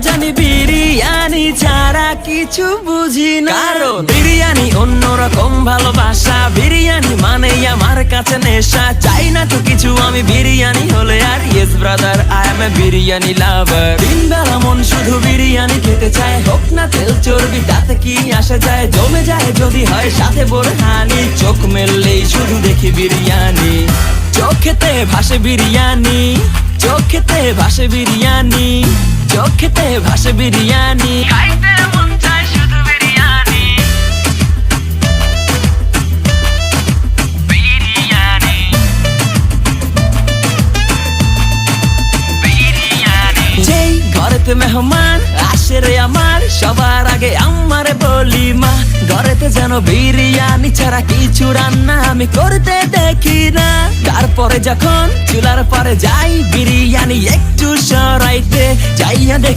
জানি বিরিয়ানি ছাড়া কিছু বুঝি না, কারণ বিরিয়ানি অন্যরকম ভালোবাসা। বিরিয়ানি মানেই আমার কাছে নেশা, চাই না তো কিছু আমি বিরিয়ানি হলে আর। Yes brother, I M A biryani লাভার। দিন বেলা মন শুধু বিরিয়ানি খেতে চায়, হোক না তেল চর্বি তাতে কি আসে যায়। জমে যায় যদি হয় সাথে বোরহানি, চোখ মেললেই শুধু দেখি বিরিয়ানি। চোখেতে ভাসে বিরিয়ানি, চোখেতে ভাসে বিরিয়ানি, চোখেতে ভাসে বিরিয়ানি। খাইতে মন চায় শুধু বিরিয়ানি, বিরিয়ানি, বিরিয়ানি। যেই ঘরেতে মেহমান আসে রে আমার, সবার আগে আমারে বলি মা। ঘরেতে যেন বিরিয়ানি ছাড়া কিছু রান্না আমি করতে দেখি না। তারপরে যখন চুলার পরে যাই বিরিয়ানি একটু সরাইতে, যাইয়া দেখি